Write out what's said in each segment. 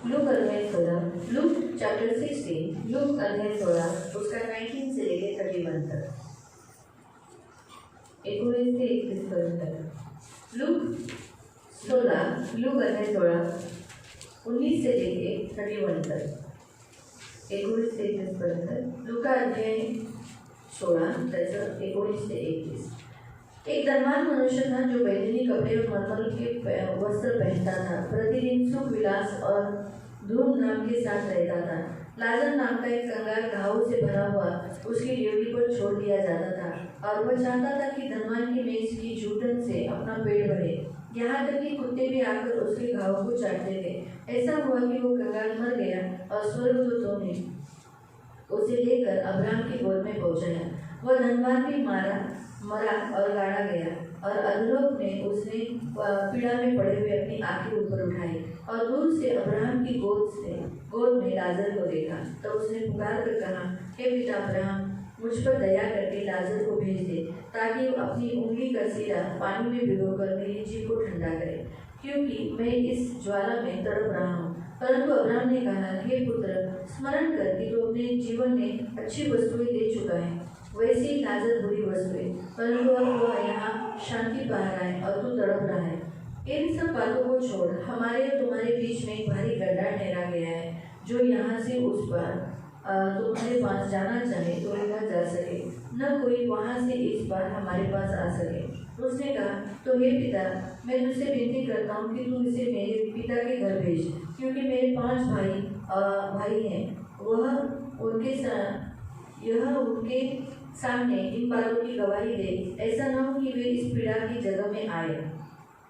Look अध्याय 16, Luke chapter 16, look अध्याय 16 उसका 19 से लेके 31 तक, 19 से 31 पर्यंत। लूक 16, लूक अध्याय 16, 19 से लेके 31 तक, 19 से 31 पर्यंत। लूका अध्याय 16 त्याचं 19 से 31। एक धनवान मनुष्य था जो बैगनी कपड़े और मलमल के वस्त्र पहनता था, प्रतिदिन सुख विलास और धूमधाम के साथ रहता था। लाजर नाम का एक कंगाल घावों से भरा हुआ उसकी ड्यूटी पर छोड़ दिया जाता था और वह चाहता था कि धनवान की मेज की जूठन से अपना पेट भरे, यहाँ तक कि कुत्ते भी आकर उसके घावों को चाटते थे। ऐसा हुआ कि वो कंगाल मर गया और स्वर्गदूतों ने उसे लेकर अब्राहम की गोद में पहुंचाया। वह धनवान भी मरा और गाड़ा गया और अधोलोक में उसने पीड़ा में पड़े हुए अपनी आंखें ऊपर उठाई और दूर से अब्राहम की गोद में लाजर को देखा। तब उसने पुकार कर कहा, हे पिता अब्राहम, मुझ पर दया करके लाजर को भेज दे ताकि वो अपनी उंगली का सिरा पानी में भिगोकर मेरी जीभ को ठंडा करे, क्योंकि मैं इस ज्वाला में तड़प रहा हूँ। परंतु अब्राहम ने कहा, हे पुत्र, स्मरण कर कि तू अपने जीवन में अच्छी वस्तुएं दे चुका है, वैसे ही लाजर बुरी वस्तुएं, परंतु अब वह यहाँ शांति पा रहा है और तू तड़प रहा है। इन सब बातों को छोड़, हमारे और तुम्हारे बीच में एक भारी गड्ढा ठहरा गया है, जो यहाँ से उस पर तुम्हारे पास जाना चाहे तो न जा सके, न कोई वहाँ से इस बार हमारे पास आ सके। उसने कहा, तो हे पिता, मैं तुझसे विनती करता हूँ कि तू इसे मेरे पिता के घर भेज, क्योंकि मेरे 5 भाई हैं। यह उनके सामने इन बातों की गवाही दे, ऐसा न हो कि वे इस पीड़ा की जगह में आए।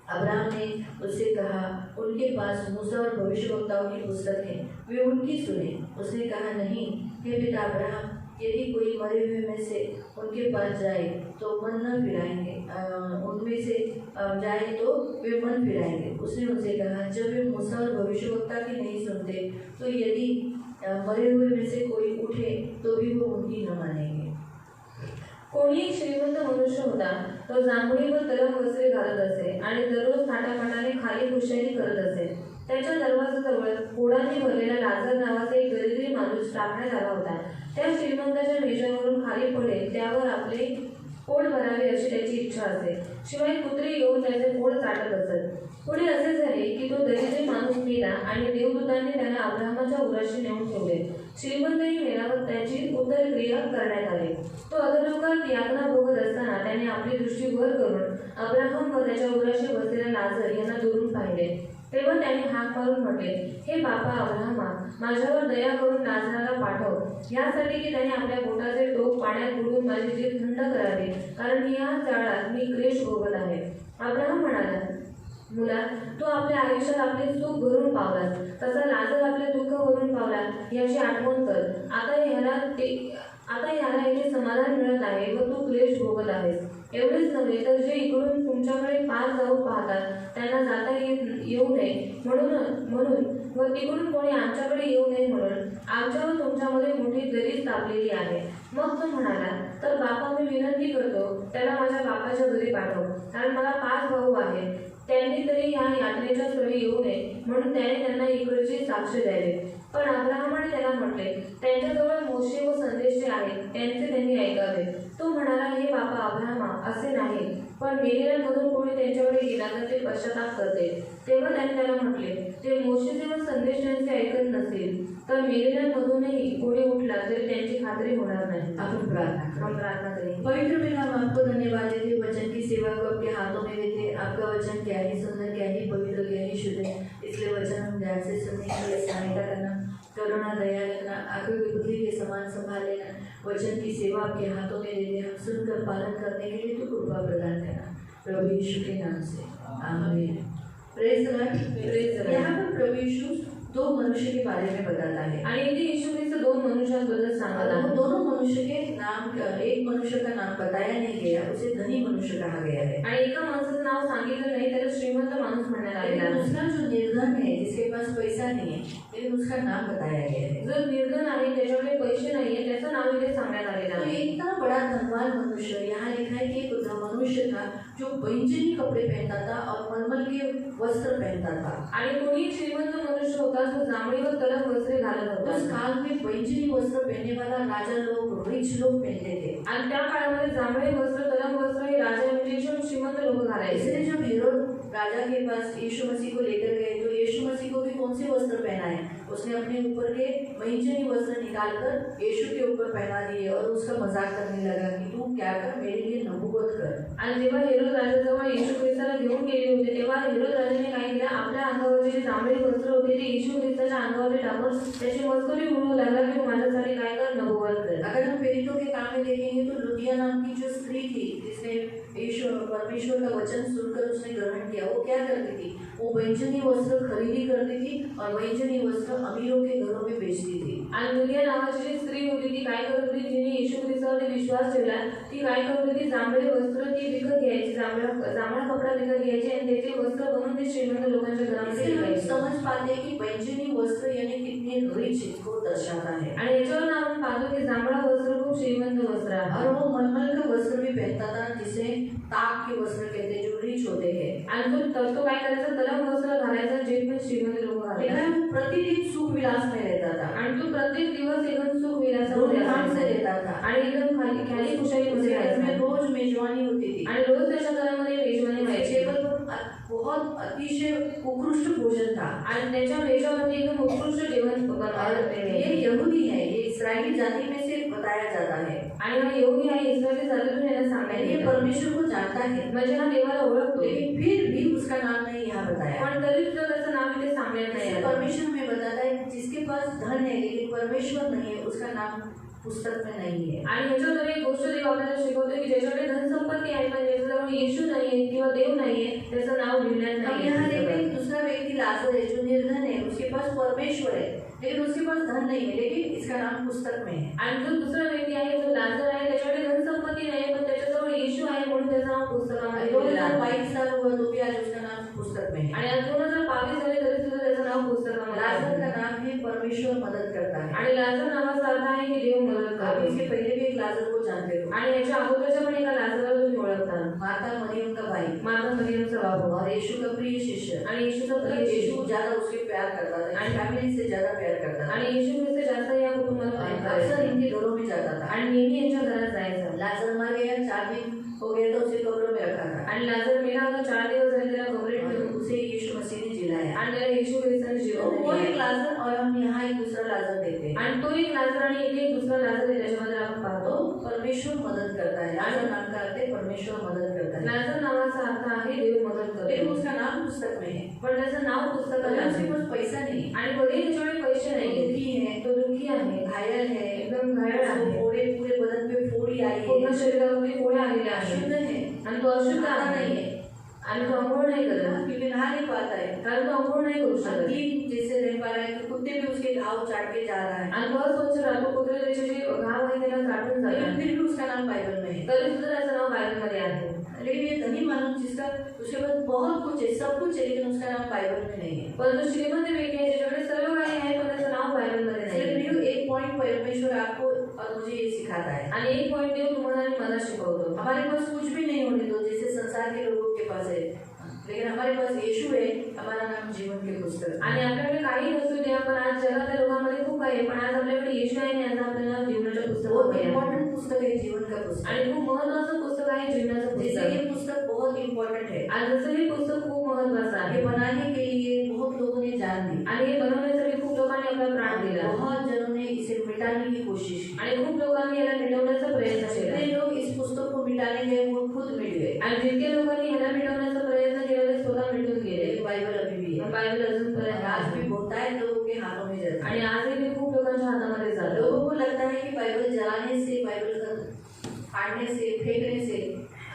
अब्राहम ने उससे कहा, उनके पास मूसा और भविष्यवक्ताओं की पुस्तक है, वे उनकी सुने। उसने कहा, नहीं हे पिता अब्राहम, यदि कोई मरे हुए में से उनके पास जाए तो मन न फिराएंगे, उनमें से जाए तो वे मन फिराएंगे। उसने उनसे कहा, जब वे मूसा और भविष्यवक्ता की नहीं सुनते तो यदि मरे हुए में से कोई उठे तो भी वो उनकी न मानेंगे। कोणी एक श्रीमंत मनुष्य होता, तो जांभळीवर तलम वस्त्रे घालत असे आणि दररोज थाटामाटाने खाली खुशाली करत असे। त्याच्या दरवाजाजवळ फोडांनी भरलेला लाजर नावाचा एक दरिद्री माणूस टाकण्यात आला होता। त्या श्रीमंताच्या मेजावरून खाली पडेल त्यावर आपले पोट भरावे अशी त्याची इच्छा असे, शिवाय कुत्री येऊन त्याचे पोट चाटत असत। पुढे असे झाले की तो दरिद्री माणूस मेला आणि देवदूतांनी त्याला अब्राहमाच्या उराशी नेऊन ठेवले। श्रीमंतही मेल्यावर त्याची उत्तरक्रिया करण्यात आली। तो अधोलोकात यातना भोगत असताना त्याने आपली दृष्टी वर करून अब्राहम व त्याच्या उराशी बसलेला लाजर यांना दुरून पाहिले। तेव्हा त्याने हाक मारून म्हटले, हे बापा अब्राहमा, माझ्यावर दया करून लाजराला पाठव, यासाठी की त्याने आपल्या बोटाचे टोक पाण्यात बुडवून माझी जीभ थंड करावी, कारण या जाळात मी क्लेश भोगत आहे। अब्राहम म्हणाला, मुला, तू आपल्या आयुष्यात आपले सुख भरून पावलास, तसा लाजर आपले दुःख भरून पावला याची आठवण कर। आता ह्याला येथे समाधान मिळत आहे व तू क्लेश भोगत आहेस। एवढेच नव्हे तर जे इकडून तुमच्याकडे पार जाऊ पाहतात त्यांना जाता येऊ नये म्हणून व तिकडून कोणी आमच्याकडे येऊ नये म्हणून आमच्यावर तुमच्यामध्ये मोठी दरी स्थापलेली आहे। मग तो म्हणाला, तर बापा, मी विनंती करतो, त्याला माझ्या बापाच्या घरी पाठव, कारण मला 5 भाऊ आहेत, त्यांनी तरी ह्या यात्रेच्या स्थळी येऊ नये म्हणून त्याने त्यांना इकडचे साक्ष द्यावे। पण अब्राहमाने त्याला म्हटले, त्यांच्याजवळ मोशे व संदेशे आहेत, त्यांचे त्यांनी ऐकावे। तो म्हणाला, हे बापा अब्राहमा, असे नाही, पण मेलेल्यांमधून कोणी त्यांच्याकडे गेला तर ते पश्चाताप करते। तेव्हा त्याने त्याला म्हटले, ते मोशेचे व संदेशांचे ऐकत नसतील तर मेलेल्यांमधूनही कोणी उठला तरी त्यांची खात्री होणार नाही। आपण प्रार्थना करें। पवित्र पिता, हम आपको धन्यवाद देते वचन की सेवा को आपके हाथों में देते। आपका वचन क्या ही सुंदर, क्या ही पवित्र, क्या ही शुद्ध है, इसलिए वचन हम ध्यान से सुनने के लिए सहायता करना, करुणा दया रखना, आंखों की पुतली के समान संभाल लेना। वचन की सेवा आपके हाथों में देते, हम सुनकर पालन करने के लिए तो कृपा प्रदान करना, प्रभु यीशु के नाम से आमीन। Praise Lord. यहाँ पर प्रभु यीशु 2 मनुष्य के बारे में बताता है आणि इथे येशू ख्रिस्त 2 मनुष्यांबद्दल सांगत आहे। दोनों मनुष्य के नाम, एक मनुष्य का नाम बताया नहीं गया, उसे धनी मनुष्य कहा गया है। आणि एका माणसाचं नाव सांगितलं नाही, त्याला श्रीमंत माणूस म्हणण्यात आलेला आहे। दूसरा जो निर्धन है, जिसके पास पैसा नहीं है, लेकिन उसका नाम बताया गया है। जो निर्धन आहे, त्याच्याकडे पैसे नाहीये, त्याचं नाव इथे सांगण्यात आलेलं तो आहे। इतना बड़ा धनवान मनुष्य, यहाँ लिखा है कि एक मनुष्य था जो बैंजनी कपड़े पहनता था और मलमल के वस्त्र पहनता था। आणि कोणी श्रीमंत मनुष्य होता जो जांभळी व तलम वस्त्रे घालत होता. उस काल में बैंजनी वस्त्र पहनने वाला राजा लोग, रिच लोग पहनते थे. आणि त्या काळामध्ये जांभळी वस्त्र तलम वस्त्र हे राजा म्हणजे एकदम श्रीमंत लोक घालायचे. इसलिए जब हेरोद राजा के पास यीशु मसीह को लेकर गए तो यीशु मसीह को भी कौन से वस्त्र पहनाए? उसने अपने ऊपर के बैंजनी वस्त्र निकालकर यीशु के ऊपर पहना दिए और उसका मजाक करने लगा कि तू क्या कर, मेरे लिए नबूवत कर. आणि जेव्हा हेरोद राजाजवळ येशू ख्रिस्ताला घेऊन गेले होते तेव्हा हेरोद राजाने काय केलं, आपल्या अंगावरचे जे जांभळी वस्त्र होते ते येशू ख्रिस्ताच्या अंगावर टाकून त्याची मस्करी उडवू लागला की तू माझ्यासाठी काय कर, नबूवत कर. अगर हम प्रेरितों के काम में देखेंगे तो लुदिया नाम की जो स्त्री थी जिसने परमेश्वर का वचन सुनकर उसने ग्रहण किया, वो क्या करती थी? वो बैंजनी वस्त्र खरीदी करती थी और बैंजनी वस्त्र अमीरों के घरों में बेचती थी. आणि लुदिया नावाची जी स्त्री होती ती काय करत होती, जिने येशू ख्रिस्तावरती विश्वास ठेवला, ती काय करत होती, जांभळे वस्त्र ती विकत घ्यायची, जांभळा कपडा विकत घ्यायची आणि त्याचे वस्त्र बनवून ते श्रीमंत लोकांच्या घरामध्ये इससे हम विकायची. समझ पाते हैं कि बैंजनी वस्त्र यानी कितने रिच इसको दर्शाता है. आणि याच्यावरून आपण पाहतो की जांभळा वस्त्र खूप श्रीमंत वस्त्र आहे. और वो मलमल का वस्त्र भी पहनता था जिसे ताक के वस्त्र कहते हैं, जो रिच होते हैं. आणि तो काय करायचा, तलम वस्त्र घालायचा जे पण श्रीमंत लोक देखा घालायचे. है, वो प्रतिदिन सुख विलास में रहता था, आणि तो प्रत्येक दिवस एकदम सुख विलासामध्ये धूमधाम से असायचा. रहता था. आणि एकदम ख्याली खुशालीमध्ये उसके घर में राहायचा. रोज मेजबानी होती थी. आणि रोज त्याच्या घरामध्ये मेजवानी व्हायची. टेबल पर बहुत अतिशय उत्कृष्ट भोजन था. आणि त्याच्या मेजावरती एकदम उत्कृष्ट जेवण बनवायला और होते. ये यहूदी है, ये इस्राएली जाति में से बताया जाता है. आणि हा योगी आहे इस्रायली जातीतून याला ये सांगायचे परमेश्वर को जानता है, म्हणजे हा देवाला ओळखतो. लेकिन फिर भी उसका नाम नहीं यहाँ बताया. पण तरी सुद्धा त्याचं नाव इथे सांगण्यात नाही जैसे आलं. परमेश्वर में बताता है जिसके पास धन है लेकिन परमेश्वर नहीं है, उसका नाम पुस्तक में नहीं है. आणि ह्याच्यावर एक गोष्ट देव आपल्याला शिकवतो की ज्याच्याकडे धनसंपत्ती आहे पण ज्याच्याजवळ येशू नाहीये किंवा देव नाहीये त्याचं नाव लिहिण्यात हम यहाँ देखते हैं नाही. कि दूसरा व्यक्ति लाजर है जो निर्धन है, उसके पास परमेश्वर है लेकिन उसके पास धन नहीं है, लेकिन इसका नाम पुस्तक में है. आणि जो दुसरा व्यक्ती आहे जो लाजर आहे त्याच्याकडे धनसंपत्ती नाही पण त्याच्याजवळ येशू आहे म्हणून त्याचं नाव पुस्तकामध्ये लिहिलेलं आहे. 2022 साल हुआ तो भी आज उसका नाम पुस्तक में है. आणि आज 2022 झाले तरी सुद्धा त्याचं नाव पुस्तकामध्ये लाजर आहे. का नाम है परमेश्वर मदद करता है. आणि लाजर नावाचा अर्थ आहे की देव मदत आप करतो. इसके पहले भी एक लाजर को जानते हो, आणि याच्या अगोदरच्या पण एका लाजराला तुम्ही ओळखता, माता मरियम का भाई माता मरियमचा बाबू और यीशु का प्रिय शिष्य. आणि येशूचा मतलब प्रिय यीशु शिष्य. ज्यादा उसके प्यार करता था, आणि फैमिली से ज्यादा प्यार करता था. आणि येशू ख्रिस्त जास्त या कुटुंबाला प्रेम अक्सर करायचा. इनके घरों में जाता था. आणि नेहमी यांच्या घरात जायचा. लाजर मर गया, 4 दिन हो गया तो उसे कब्र में रखा था. आणि लाजर मेला होता, 4 दिवस झाले त्याला कबरीत और ठेवून. उसे यीशु मसीह ने जिलाया. आणि त्याला येशू ख्रिस्ताने तो जीवन वो दिले. एक लाजर और हम यहाँ एक दूसरा लाजर देखते हैं. आणि तो एक लाजर आणि इथे एक दुसरा लाजर आहे त्याच्यामध्ये आपण पाहतो. तो परमेश्वर मदद करता है. लाजर नाम का अर्थ है परमेश्वर मदद करता है. लाजर नावाचा अर्थ आहे देव मदत लेकिन करतो. उसका नाम पुस्तक में है. पण त्याचं नाव पुस्तकात अगर आहे. उसके पास पैसा नहीं, आणि भले त्याच्याकडे पैसे वो नाही, दुखी है, तो दुःखी आहे, घायल है, एकदम घायल आहे, उसको फोड़े पूरे बदन पे फोड़ी आई पूर्ण है, शरीरामध्ये गोळ्या आलेल्या अशुद्ध आहेत है, आणि तो अशुद्ध नहाता आहे नहीं है, आणि तो अंघोळ नाही करत क्योंकि नहा नहीं पाता है. कारण तो अंघोळ नाही करू शकत. अक्लीन जैसे रह पा रहा है तो कुत्ते भी उसके घाव चाट के जा रहा है. आणि तो स्वच्छ राहतो, कुत्रे त्याचे जे घाव आहे त्याला चाटून लेकिन जातात. फिर भी उसका नाम बाइबल में है. तरी सुद्धा त्याचं नाव बायबलमध्ये आहे. लेकिन ये धनी मानव जिसका उसके पास बहुत कुछ है, सब कुछ है, लेकिन उसका नाम बाइबल में नहीं है. परंतु श्रीमंत व्यक्ती आहे ज्याच्याकडे सर्व काही आहे पण त्याचं नाव बायबलमध्ये इसलिए नाही. प्रियो, एक पॉइंट परमेश्वर आपको और मुझे ये सिखाता है. आणि एक पॉइंट देव तुम्हाला आणि मला शिकवतो. हमारे पास कुछ भी नहीं होने दो जैसे संसार के लोगों के पास है, लेकिन हमारे पास यीशु है, हमारा नाम जीवन के पुस्तक. आणि आपल्याकडे काही नसू द्या पण आज जगातल्या लोकांमध्ये खूप आहे पण आज आपल्याकडे येशू आहे आणि आज आपल्याला जीवनाच्या बहुत पुस्तकामध्ये आहे. इम्पोर्टेंट पुस्तक है जीवन का पुस्तक. आणि खूप महत्वाचं पुस्तक आहे जीवनाचं जैसे पुस्तक. ये पुस्तक बहुत इम्पोर्टेंट है. आज जसं हे पुस्तक खूप महत्वाचं ये आहे बनाने के लिए बहुत लोगों ने जान दी. आणि हे बनवण्यासाठी खूप लोकांनी आपला प्राण दिला बहुत जनों ने इसे मिटाने की कोशिश की. आणि खूप लोकांनी याला मिटवण्याचा प्रयत्न जितने केला. लोग इस पुस्तक को मिटाने गए वो खुद मिट गए. आणि जितके लोकांनी याला मिटवण्याचा प्रयत्न केला ते स्वतः मिटून गेले. लेकिन बाइबल अभी भी है. बायबल अजूनपर्यंत आज आहे. भी बहुतायत लोगों के हाथों में जाता है. आणि आजही ते खूप लोकांच्या हातामध्ये जातं. लोगों को लगता है कि बाइबल जलाने से, बाइबल फाड़ने से, फेंकने से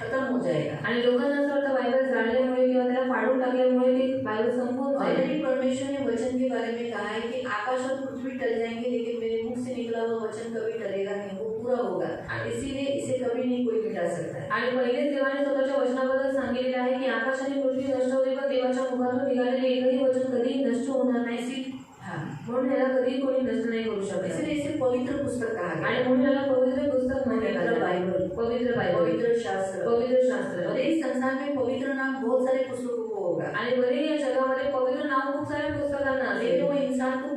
खत्म हो जाएगा. आणि लोकांना असं वाटतं बायबल जाळल्यामुळे किंवा त्याला फाडून टाकल्यामुळे ते बायबल संपून जाईल. ऑलरेडी परमेश्वर ने वचन के बारे में कहा है कि आकाश और पृथ्वी टल जाएंगे लेकिन मेरे मुख से निकला हुआ वचन कभी टलेगा नहीं, वो पूरा होगा. इसीलिए इसे कभी नहीं कोई मिटा सकता है. आणि पहिलेच देवाने स्वतःच्या वचनाबद्दल सांगितलेले आहे की आकाश आणि पृथ्वी नष्ट होते पण देवाच्या मुखातून निघालेले एकही वचन कधीही नष्ट होणार नाही. हाँ, म्हणून याला कधीही कोणी नष्ट नाही करू शकत. इसलिए इसे पवित्र पुस्तक कहा गया. आणि म्हणून याला पवित्र पुस्तक म्हटले पवित्र जाते. बाइबल, पवित्र बायबल, पवित्र शास्त्र. पवित्र शास्त्र. और इस संसार में पवित्र नाम बहुत सारे पुस्तकों को होगा, आणि भले या जगामध्ये पवित्र नाव खूप साऱ्या पुस्तकांना लेकिन असेल वो इंसान को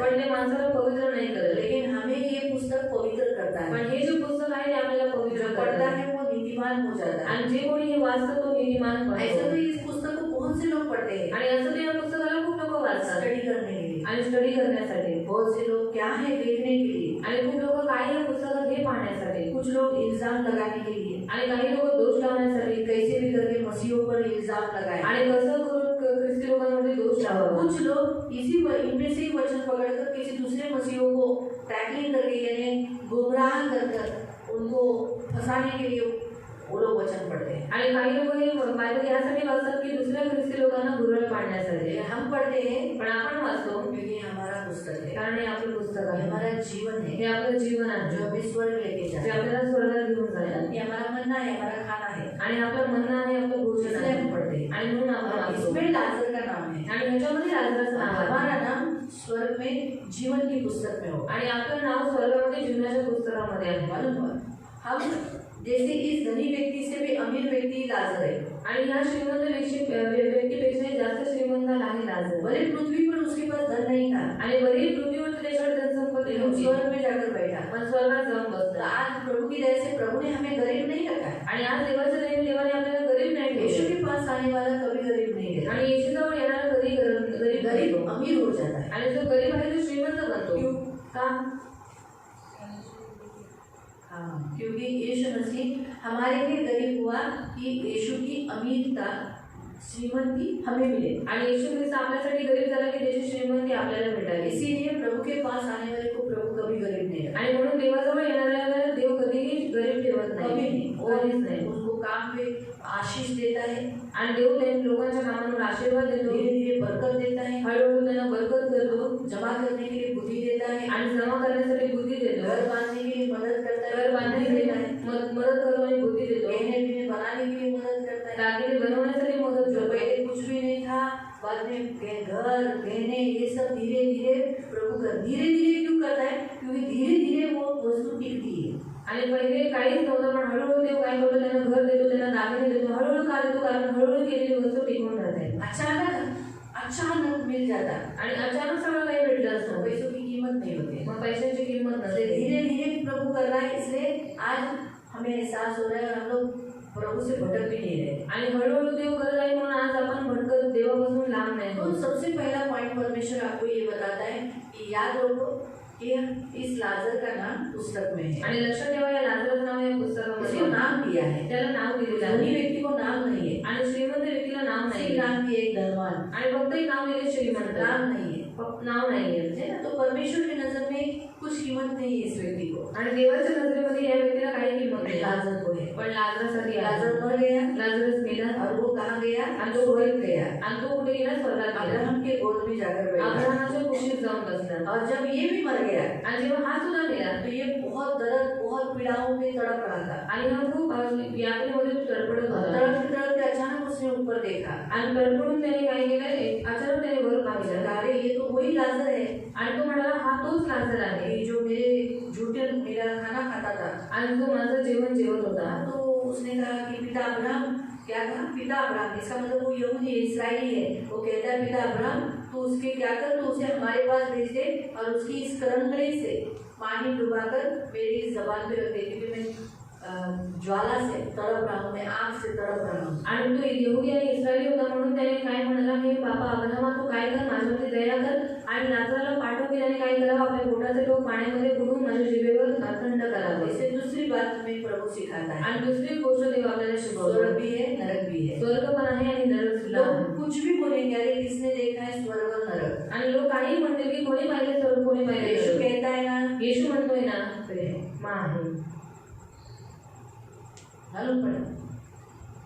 करता पण है, ते माणसाला पवित्र नाही करत. लेकिन हमें ये पुस्तक पवित्र करता है। पण हे जे पुस्तक आहे ते आपल्याला पवित्र जो पढ़ता करतं. है वो नीतिमान हो जाता है। आणि जे कोणी हे वाचतं तो नीतिमान ऐसा बनतो. तो इस पुस्तक को बहुत से लोग पढ़ते हैं आणि असं ते या पुस्तकाला खूप लोक वाचतात स्टडी करने के लिए। आणि स्टडी करण्यासाठी. बहुत से लोग क्या है देखने के लिए, आणि खूप लोक काय या पुस्तकात हे पाहण्यासाठी. कुछ लोग इल्जाम लगाने के लिए, आणि काही लोक दोष लावण्यासाठी. कैसे भी करके मसीहों पर इल्जाम लगाए। आणि कसं करून ख्रिस्ती लोकांमध्ये दोष लावावा. कुछ लोग इनमें से ही वचन पकड़कर किसी दूसरे मसीहों को टैकलिंग करके यानी गुमराह कर उनको फंसाने के लिए वो लोग वचन पढ़ते हैं। आणि काही लोक हे बायबल यासाठी वाचतात की दुसऱ्या ख्रिस्ती लोकांना भुरळ पाडण्यासाठी. हम पढ़ते हैं पण आपण वाचतो क्योंकि हमारा पुस्तक है, कारण हे आपलं पुस्तक ये आहे. हमारा जीवन हे है आपलं जीवन आहे जो हमें स्वर्ग लेके जे जाए। आपल्याला स्वर्गात घेऊन जाईल. ये हमारा मन्ना है, हमारा खाना है, आणि आपलं म्हणणं आहे आपलं भोजन इसलिए आहे. हम पढ़ते हैं। आणि म्हणून आपण और वाचतो. इसमें लाजर का नाम है, आणि ह्याच्यामध्ये लाजराचं नाव आहे. हमारा नाम स्वर्ग में जीवन की पुस्तक में हो। आणि आपलं नाव स्वर्गामध्ये जीवनाच्या पुस्तकामध्ये आहे. मालूम हुआ? हम जैसे इस धनी व्यक्ति से भी अमीर व्यक्ति लाजर है। आणि ह्या श्रीमंत व्यक्तीपेक्षा जास्त श्रीमंत आहे लाजर. भले पृथ्वी पर उसके पास धन नहीं था, आणि बरी पृथ्वीवर त्याच्याकडे धनसंपत्ती लेकिन नव्हती. स्वर्ग में जाकर बैठा। पण स्वर्गात जाऊन तो बसला. आज प्रभु की दया से प्रभु ने हमें गरीब नहीं रखा है। आणि आज देवाच्या देवाने आपल्याला गरीब नाही यीशु ठेवले. के पास आने वाला कभी गरीब नहीं है, आणि येशूजवळ येणारा गरीब गरीब बनतो. अमीर हो जाता है। आणि जो गरीब आहे तो श्रीमंत बनतो. क्यों? का? हाँ, क्योंकि यीशु मसीह हमारे लिए गरीब हुआ कि यीशु की अमीरता श्रीमंती हमें मिले। आणि येशू ख्रिस्त आपल्यासाठी गरीब झाला की त्याची श्रीमंती आपल्याला भेटावी. इसीलिए प्रभु के पास आने वाले को प्रभु कभी गरीब नहीं रखता। आणि म्हणून देवाजवळ येणाऱ्याला देव कधीही गरीब ठेवत कभी नाही. नहीं, कधीच नाही. उसको काम पे आशीष देता है, आणि देव त्या लोकांच्या कामांवर आशीर्वाद देतो. धीरे धीरे बरकत देता है, हळूहळू त्यांना बरकत करतो. जमा करने के लिए बुद्धि देता है, आणि जमा करण्यासाठी बुद्धी देतो. घर बांधने के लिए मदद करता है, घर बांधण्यासाठी मदत करतो आणि बुद्धी देतो. गहने पीने बनाने के लिए मदद करता है। दागिने बनवण्यासाठी मदत जो करतो. पहले कुछ भी नहीं था, बाद में घर गहने ये सब धीरे धीरे प्रभु कर धीरे धीरे क्यों करता है? क्योंकि धीरे धीरे वो वस्तु टिकती है। आणि पहिले काहीच नव्हतं पण हळूहळू देव काय करतो त्यांना घर देतो, त्यांना दागिने देतो. हळूहळू का देतो? कारण हळूहळू केलेली वस्तू टिकून राहते. अचानक मिल जाता आणि अचानक सगळं काही भेटलं असतं. पैसों की कीमत नहीं होती, मग पैशांची किंमत इसलिए नसते. धीरे धीरे प्रभु कर रहा है। इसलिए आज हमें एहसास हो रहा है और हम लोग प्रभु से भटक भी नहीं रहे। आणि हळूहळू देव करत आहे म्हणून आज आपण भटकत देवापासून लांब नाही तो होत. सबसे पहला पॉइंट परमेश्वर आपको ये बताता है कि याद रखो कि इस लाजर का नाम पुस्तक में है, आणि लक्षात ठेवा या लाजराचं नाव या उसको पुस्तकामध्ये नाम दिया है। त्याला नाव दिलेलं धनी आहे. व्यक्ति को नाम नहीं है, आणि श्रीमंत व्यक्तीला नाव उसके नाही. नाम भी एक धनवान, आणि फक्त एक नाव दिले श्रीमंत. नाम नहीं है, फक्त नाव नाहीये. है ना? तो परमेश्वर की नजर में कुछ कीमत नहीं है इस व्यक्ति को। आणि देवाच्या नजरेमध्ये या व्यक्तीला काही किंमत नाही. लाजर को है, पण लाजरासाठी आहे. लाजर मर गया लाजरस मेला और वो कहाँ गया? आणि तो स्वर्ग गया, आणि तो कुठे गेला? स्वर्गात गेला. अब्राहम के गोद में जाकर बैठा। अब्राहमाच्या कुशीत जाऊन बसला. और जब ये भी मर गया आणि जेव्हा हा सुद्धा मेला तो ये बहुत दर्द बहुत पीड़ाओं में तड़प रहा था। आणि हा खूप यातनेमध्ये तो तडफडत होता. तड़पते तड़पते अचानक उसने ऊपर देखा, आणि तडफडून त्याने काय केलं? अचानक त्याने वर पाहिलं अरे ये तो वही लाजर है आणि तो म्हणाला हा तोच लाजर आहे कि जो मेरा खाना खाता था। आणि जो माझं जेवण जेवत होता. तो उसने कहा कि पिता अब्राहम, क्या कहा? पिता अब्राहम, इसका मतलब वो यहूदी है, इस्राएली है। वो कहता है पिता अब्राहम तो उसके क्या कर, तो उसे हमारे पास भेज दे और उसकी इस करंगड़ी से पानी डुबाकर मेरी जबान पे रख दे, क्योंकि मैं ज्वाला से तड़प रहा हूँ, मैं आग से तड़प रहा हूँ। आणि तो यहूदी आणि इस्रायली होता म्हणून त्याने काय म्हणाला, हे बाबा अब्राहमा तू काय कर, माझ्यावरती दया कर आणि लाजराला पाठव की त्याने काय करावं, आपल्या बोटाचे टोक पाण्यामध्ये बुडवून माझ्या जिभेवर थंड करावं. इसे दूसरी बात में प्रभु सिखाता है। आणि दुसरी गोष्ट देव आपल्याला शिकवतो. स्वर्ग भी है, नरक भी है। स्वर्ग पण आहे आणि नरक सुद्धा आहे. लोग कुछ भी बोलेंगे, अरे किसने देखा है स्वर्ग और नरक? आणि लोक काही म्हणतील की कोणी पाहिले स्वर्ग कोणी पाहिले यीशु नरक. कहता है ना, येशू म्हणतोय ना माँ आहे. मालूम पड़ा?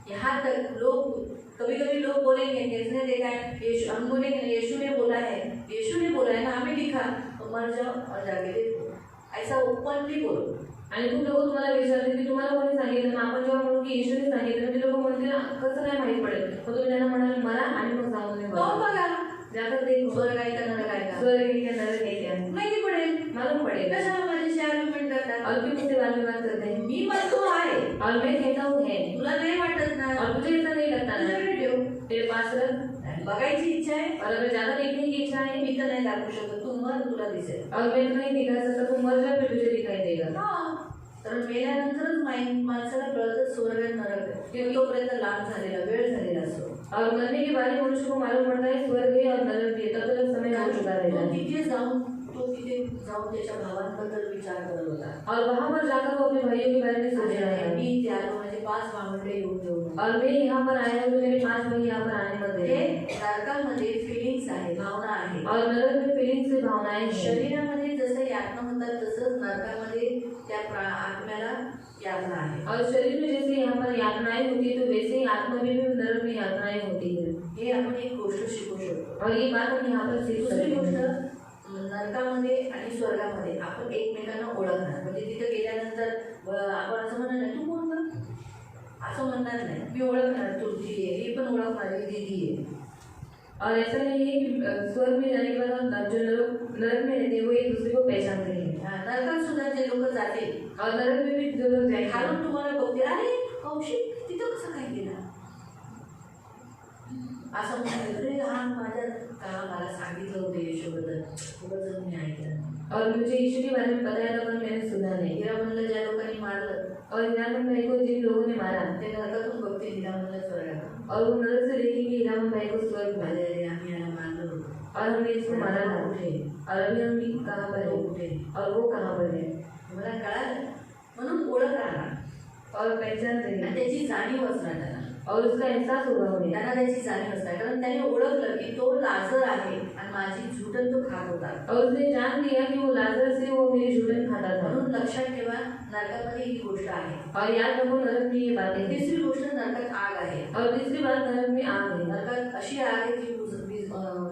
यहाँ तक लोग कभी कभी लोग बोलेंगे किसने देखा है, यीशु, हम बोलेंगे यीशु ने बोला है, यीशु ने बोला है ना, हमें दिखा, तो मर जाओ और जाके देखो। ऐसा ओपनली बोलो। आणि खूप लोक तुम्हाला विचारतील की तुम्हाला कोणी सांगितलं, मग आपण जेव्हा म्हणू की येशूने सांगितलं, ते लोक म्हणतील कसं काय माहित पडेल. मग तुम्ही त्यांना म्हणाल मला आणि मग जाऊन तुम्ही तो बघा. बघा ज्यादा ते स्वर्ग आहे का नरक आहे का स्वर्ग आहे की नरक आहे का माहिती पडेल. मालूम पडेल. कशाला माझ्याशी आर्ग्युमेंट करतात? और भी मुझसे वाद करते हैं. मी म्हणतो आहे, और मैं कहता हूँ है, तुला नाही वाटत ना, और मुझे ऐसा नहीं लगता ना, तुझ्याकडे ठेव, तेरे पास रख. बघायची इच्छा आहे, और अगर ज्यादा देखने की इच्छा है मी तर नाही दाखवू शकत, तू मर तुला दिसेल. और मैं तो नहीं दिखा सकता, तो मर जा फिर तुझे दिखाई देगा. हा, तर मेल्यानंतरच माणसाला कळतं स्वर्ग आणि नरक आहे. किंवा तोपर्यंत लांब झालेला वेळ झालेला असतो. और मरने के बाद ही मनुष्य को मालूम पड़ता है स्वर्ग है और नरक भी है, तब तक समय हो चुका रहता है. तो तिथे जाऊन त्याच्या भावांबद्दल विचार करत होता. और वहाँ पर जाकर वो अपने भाइयों के बारे में सोच रहा है. मी त्या माझे 5 भावंडे येऊन देऊन और मैं यहाँ पर आया हूँ तो मेरे 5 भाई यहाँ पर आने मत हे दे. नरकामध्ये फिलिंग्स आहे, भावना आहे. और नरक में फीलिंग्स से भावनाएं हैं. शरीरामध्ये जसं यातना म्हणतात तसंच नरकामध्ये त्या आत्म्याला यातना आहे. और शरीर में जैसे यहाँ पर यातनाएं होती है तो वैसे ही आत्मा में भी नरक में यातनाएं होती है. हे आपण एक गोष्ट शिकू शकतो. और ये बात हम यहाँ पर सीख दुसरी सकते गोष्ट, हैं. नरकामध्ये आणि स्वर्गामध्ये आपण एकमेकांना ओळखणार. म्हणजे तिथे गेल्यानंतर आपण असं म्हणणार नाही तू कोण गं? असं म्हणणार नाही. मी ओळखणार, तू ती आहे, ही पण ओळखणार, ही दीदी आहे. और ऐसा नहीं है कि स्वर्ग में जाने के बाद जो नरक में रहते हैं वो एक दूसरे को पहचानते हैं. नरकात सुद्धा जे लोक जाते और नरक में भी जो लोग जाएंगे खालून तुम्हाला बघतील, अरे कौशिक तिथं कसं काय गेला असं म्हणतात. अरे हा माझ्या का मला सांगितलं होतं यशोबद्दल, खूपच मी ऐकलं. और मुझे यीशु के बारे में बताया था पर मैंने सुना नहीं. हिरा म्हणलं ज्या लोकांनी मारलं और हीरामन भाई को जिन लोगों ने मारा ते नरकातून बघतील, हिरा म्हणलं स्वर्गात. और वो नरक से देखेंगे हीरामन भाई को स्वर्ग में. अरे आम्ही याला मारलं होतं. और हमने इसको मारा था. कुठे? और अभी हम कहाँ पर तो है कुठे? और वो कहाँ पर है. मला कळालं म्हणून ओळख राहणार और पहचान आणि देंगे त्याची जाणीव असणार त्यांना. और उसका एहसास होगा उन्हें. त्यांना त्याची जाणीव असणार कारण त्याने ओळखलं की तो लाजर आहे आणि माझी झुटण तो खात होता. और उसने जान लिया कि वो लाजर से वो मेरी झूठन खाता था. म्हणून लक्षात ठेवा, नरकामध्ये ही गोष्ट आहे. और याद रखो नरक में ये बातें हैं. तिसरी गोष्ट, नरकात आग आहे. और तीसरी बात नरक में आग है. नरकात अशी आग आहे की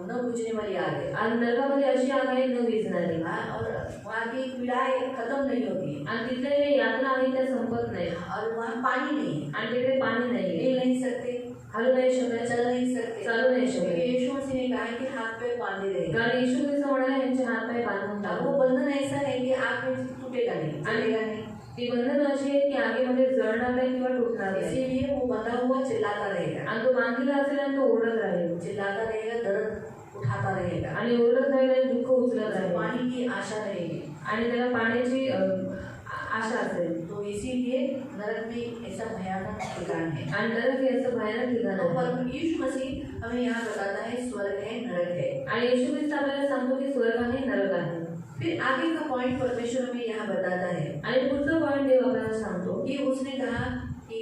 न बुझने वाली आग है. और नरकामध्ये अशी आग आहे न विझणारी. और वहाँ की पीड़ाएं खत्म नहीं होती. आणि तिथल्या जे यातना आहे त्या संपत नाही. और वहाँ पानी नहीं है. आणि तिकडे पाणी नाही. हिल नहीं सकते, हलू नाही शकत, चल नहीं सकते. चालू नाही शकत. क्योंकि यीशु मसीह ने कहा है कि हाथ पे बांधे रहे. कारण येशू ख्रिस्त म्हणाला यांचे हात पाय बांधून अब टाकू. वो बंधन ऐसा है कि आग में टूटेगा नहीं, चलेगा नहीं. ती बंधन अशी आहे की आगीमध्ये जळणार नाही किंवा टुटणार नाही. इसीलिए वो बंधा हुआ चिल्लाता रहेगा. आणि तो बांधलेला असेल आणि तो ओरडत राहील. चिल्लाता रहेगा, दर्द उठाता रहेगा. आणि ओरडत राहील आणि दुःख उचलत राहील. पानी की आशा रहेगी. आणि त्याला पाण्याची आशा असेल. तो इसीलिए नरक में ऐसा भयानक ठिकान है. आणि नरक हे असं भयानक ठिकाण तो आहे. पर यीशु मसीह हमें यहाँ बताता है स्वर्ग है, नरक है. आणि येशू ख्रिस्त आपल्याला सांगतो की स्वर्ग आहे नरक आहे. फिर आगे का पॉइंट परमेश्वर हमें यहाँ बताता है आणि पुढचा पॉइंट देव आपल्याला सांगतो कि उसने कहा कि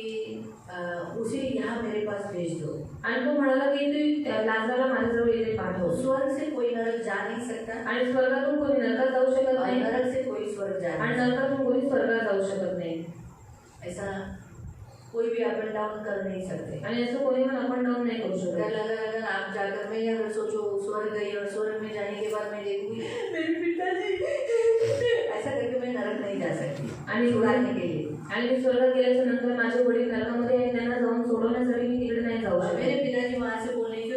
उसे यहाँ मेरे पास भेज दो. आणि तो म्हणाला की तू लाजराला माझ्याजवळ येथे पाठव. स्वर्ग से कोई नरक जा नहीं सकता आणि स्वर्गातून कोणी नरकात जाऊ शकत और नाही. नरक से कोई स्वर्ग जा आणि नहीं नरकातून कोणी स्वर्गात जाऊ शकत नाही. सकता. ऐसा कोई भी अप एंड डाउन कर नहीं सकते. आणि असं कोणी पण अप अँड डाऊन नाही करू शकत. अगर आप जाकर मैं अगर सोचो स्वर्ग गई और स्वर्ग में जाने के बाद मैं देखूंगी मेरे पिताजी, ऐसा करके मैं नरक नहीं जा सकती आणि छुड़ाने के लिए. आणि मी स्वर्गात गेल्याच्या नंतर माझे वडील नरकामध्ये आहेत, त्यांना जाऊन सोडवण्यासाठी मी तिकडे नाही जाऊ और मेरे शकत. पिताजी वहां से बोलने के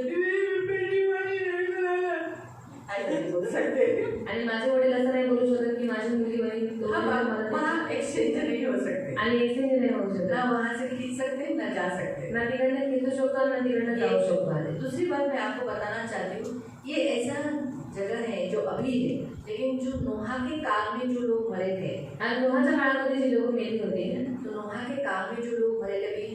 ऐसा नहीं बोल सकते. आणि माझे वडील असं नाही बोलू शकत की माझी मुलगी बहीण वहाँ एक्सचेंज नहीं हो सकते. आणि एक्सचेंज नाही होऊ शकत. ना वहाँ से खींच सकते ना जा सकते. ना तिकडनं खिचू शकतो ना तिकडनं जाऊ शकतो. दूसरी बात मैं आपको बताना चाहती हूँ, ये ऐसा जगह है जो अभी है, लेकिन जो नोहा के काल में जो लोग मरे थे, आणि नोहाच्या काळामध्ये जे लोक मेले होते तो नोहा के काल में जो लोग मरे थे, अभी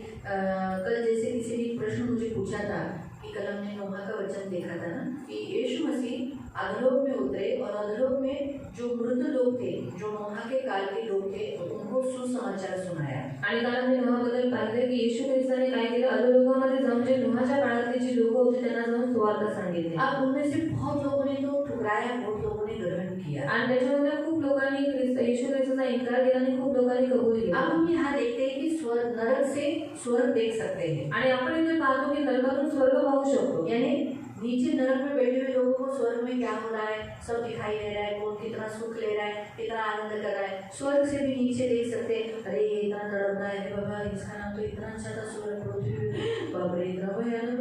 कल जैसे किसी ने प्रश्न मुझे पूछा था कि कल हमने नोहा का वचन देखा था ना कि यीशु मसीह अधलोक में उतरे और अधलोक में जो मृत लोग थे, जो नोहा के काल के लोग थे, उनको सुसमाचार सुनाया. आणि कारण मी नोहाबद्दल पाहिलं की येशू ख्रिस्ताने काय केलं, अधोलोकामध्ये जाऊन जे नोहाच्या काळातले जे लोक होते त्यांना जाऊन सुवार्ता सांगितली. अब उनमें से बहुत लोगों ने तो ठुकराया, बहुत लोगों ने ग्रहण किया. आणि त्याच्यामध्ये खूप लोकांनी येशू ख्रिस्ताचा इन्कार केला आणि खूप लोकांनी कबूल अब केला. हम यहाँ देखते हैं कि स्वर्ग, नरक से स्वर्ग देख सकते हैं. आणि आपण इथे पाहतो की नरकातून स्वर्ग पाहू शकतो. यानी नीचे नरक में बैठे हुए लोगों को स्वर्ग में क्या हो रहा है सब दिखाई दे रहा है. कौन कितना सुख ले रहा है, कितना आनंद कर रहा है. स्वर्ग से भी नीचे देख सकते हैं, अरे ये इतना तड़प रहा है बाबा, इसका नाम तो इतना अच्छा था स्वर्ग, पृथ्वी बाप रे इतना भयानक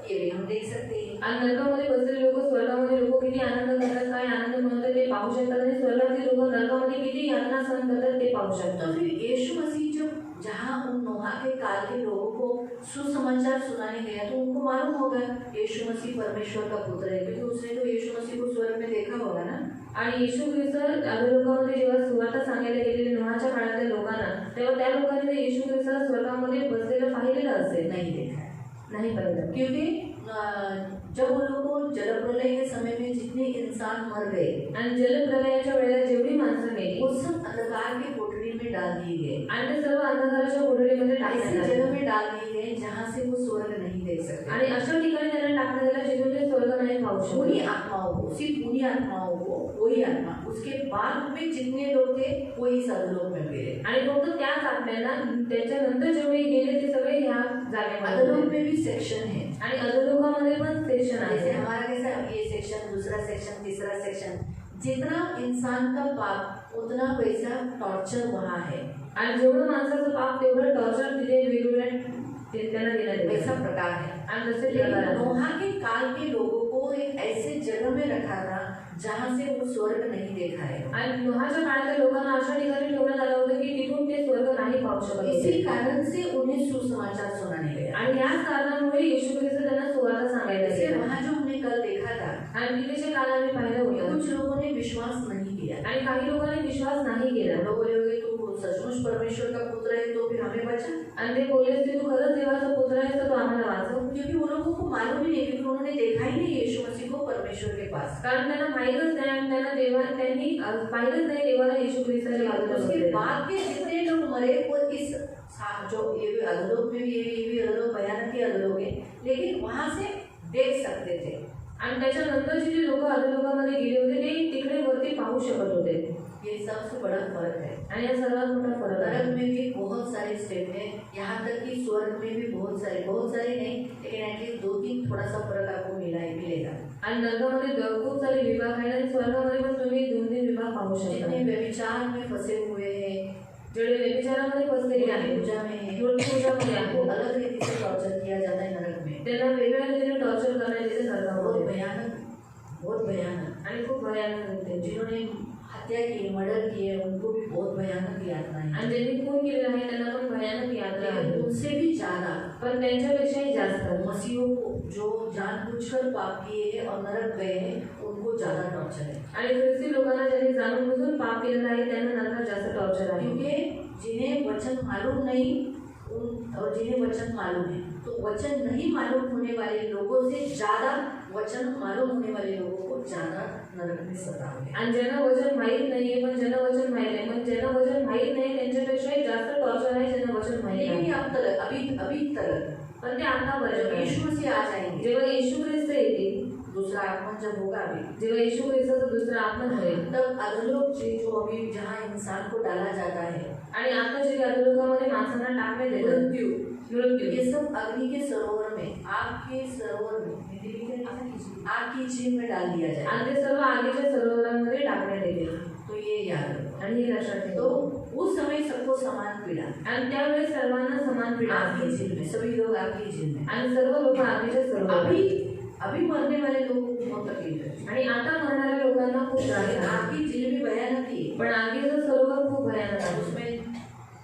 ये भी हम देख सकते हैं. आणि नरकामध्ये बसलेले लोक स्वर्गामध्ये लोक किती आनंद करतात, काय आनंद म्हणतात ते पाहू शकतात. आणि स्वर्गातील लोक नरकामध्ये किती यातना सहन करतात ते पाहू शकतात. तो फिर यीशु मसीह जब जहाँ उन नोहा के काल के लोगों को सुसमाचार सुनाने गया तो उनको मालूम होगा यीशु मसीह परमेश्वर का पुत्र है, क्योंकि उसने तो यीशु मसीह को स्वर्ग में देखा होगा ना। आणि येशू ख्रिस्त अधोलोकामध्ये जेव्हा सुवार्ता सांगायला गेलेले नोहाच्या काळातल्या लोकांना, तेव्हा त्या लोकांनी ते येशू ख्रिस्ताला स्वर्गामध्ये बसलेलं पाहिलेलं असेल, नहीं देखा है। नाही पाहिलं। क्योंकि जब उन लोगों को जलप्रलय के समय में जितने इंसान मर गए आणि जलप्रलयाच्या वेळेला जेवढी माणसं गेली वो सब अंधकार की कोठरी में डाल दिए गए, आणि ते सर्व अंधकाराच्या कोठडीमध्ये ऐसी टाकण्यात आले जगह में डाल दिए गए जहाँ से वो स्वर्ग नहीं देख सकते। आणि अशा ठिकाणी त्यांना टाकण्यात आलं जिथून ते स्वर्ग नाही पाहू उन्हीं शकत। आत्माओं को, सिर्फ उन्हीं आत्माओं को, वही आत्मा, उसके बाद में जितने लोग थे वो इस अधोलोक में गिरे। आणि फक्त त्याच आत्म्यांना त्याच्यानंतर जेवढे गेले ते सगळे ह्या जागेमध्ये अधोलोक होते। में भी सेक्शन है, आणि अधोलोकामध्ये पण सेक्शन जैसे आहे। हमारा कैसा ये सेक्शन, दूसरा सेक्शन, तीसरा सेक्शन, जितना इंसान का पाप उतना वैसा टॉर्चर वहाँ है, आणि जेवढं माणसाचं पाप तेवढं टॉर्चर तिथे वेगवेगळ्या त्यांना देण्यात येतं। वैसा प्रकार है। आणि तसे प्रकार लेकिन आहेत। नोहा के काल के लोगों को एक ऐसे जगह में रखा था जहाँ से वो स्वर्ग नहीं देखा है। आणि नोहाच्या काळातल्या लोकांना अशा ठिकाणी ठेवण्यात आलं होतं की तिथून ते स्वर्ग नाही पाहू शकत इसी होते। कारण से उन्हें सुसमाचार सुनाने गया। आणि याच कारणामुळे येशू ख्रिस्त त्यांना सुवार्ता सांगायला जैसे गेला। वहाँ जो हमने कल देखा था, आणि तिथे जे काल आम्ही पाहिलं होतं, कुछ लोगों ने विश्वास नहीं किया। आणि काही लोकांनी विश्वास नाही केला। लोग बोले होंगे तू सचमुच परमेश्वर का पुत्र है तो फिर हमें बचा, आणि ते बोलले की तू खरंच देवाचा पुत्र आहेस तर तू आम्हाला वाचव। क्योंकि वो लोगों को मालूम ही नहीं, क्योंकि उन्होंने देखा ही नहीं यीशु मसीह को परमेश्वर के पास। कारण त्यांना माहीतच नाही आणि त्यांनी पाहिलंच नाही देवाला येशू ख्रिस्ताच्या बाजूला उसके बसलेलं। बाद के जितने लोग मरे वो इस जो ये भी अधोलोक में भी ये भी अधोलोक भयानक ही अधोलोक है, लेकिन वहाँ से देख सकते थे। आणि त्याच्यानंतरची जी लोक अधोलोकामध्ये गेले होते ते तिकडे वरती पाहू शकत होते। ये सबसे बड़ा फर्क है। आणि या सर्वात मोठा फरक आहे। नरक में भी बहुत सारे स्टेप है, यहाँ तक कि स्वर्ग में भी बहुत सारे नहीं, लेकिन एटलीस्ट 2-3 थोड़ा सा फर्क आपको मिलेगा। आणि नरकामध्ये खूप सारे विभाग आहेत आणि स्वर्गामध्ये पण तुम्ही 2-3 विभाग पाहू शकता। जितने व्यभिचार में फंसे हुए हैं, जेवढे व्यभिचारामध्ये फसलेले आहेत, पूजा में है, मूर्ती पूजामध्ये वो आहेत, अलग रीति से टॉर्चर किया जाता है नरक में। त्यांना वेगळ्या रीतीने टॉर्चर करण्यात येते बहुत नरकामध्ये। भयानक, बहुत भयानक। आणि खूप भयानक रीते जिन्होंने हत्या की, मर्डर किए, उनको भी बहुत भयानक यातना है। आणि ज्यांनी खून केलेला आहे त्यांना पण भयानक यातना लेकिन आहे। उनसे भी ज्यादा पण त्यांच्यापेक्षाही जास्त मसीहों को जो जानबूझकर पाप किए हैं और नरक गए हैं, उनको ज्यादा टॉर्चर है। आणि ख्रिस्ती लोकांना ज्यांनी जाणून बुजून पाप केलेलं आहे त्यांना नरकात जास्त टॉर्चर आहे। क्योंकि जिन्हें वचन मालूम नहीं और जिन्हें वचन मालूम है, तो वचन नहीं मालूम होने वाले लोगों से ज्यादा वचन मालूम होने वाले लोगों को ज्यादा नरक में सताओगे। आणि ज्यांना वचन माहीत नाहीये पण ज्यांना वचन माहीत आहे, पण ज्यांना वचन माहीत नाही त्यांच्यापेक्षाही जास्त टॉर्चर आहे ज्यांना वचन माहीत लेकिन आहे। ये अब तक अभी तक पण ते आतापर्यंत आहे। यीशु मसीह आ जाएंगे, जेव्हा येशू ख्रिस्त येतील, दूसरा आगमन जब होगा अभी, जेव्हा येशू ख्रिस्ताचं दुसरं आगमन होईल, तब अधोलोक जो अभी जहाँ इंसान को डाला जाता है, आणि आता जे अधोलोकामध्ये माणसांना टाकण्यात येतं मृत्यू, ये सब अग्नि के सरोवर में, आग के सरोवर में, हिंदी में क्या है? आग की झील में डाल दिया जाए। आणि ते सर्व आगीच्या सरोवरांमध्ये टाकण्यात येते। तो ये याद रखो। आणि हे लक्षात तो ठेवा। उस समय सबको समान पीड़ा, आणि त्यावेळेस सर्वांना समान पीडा आग की असते झील में, सभी लोग आग की झील में। आणि सर्व लोक आगीच्या सरोवरात। अभी मरने वाले लोगों को बहुत तकलीफ है, आणि आता मरणाऱ्या लोकांना खूप त्रास लेकिन आहे। आग की झील भी भयानक ही है। पण आगीचं सरोवर खूप भयानक आहे। उसमें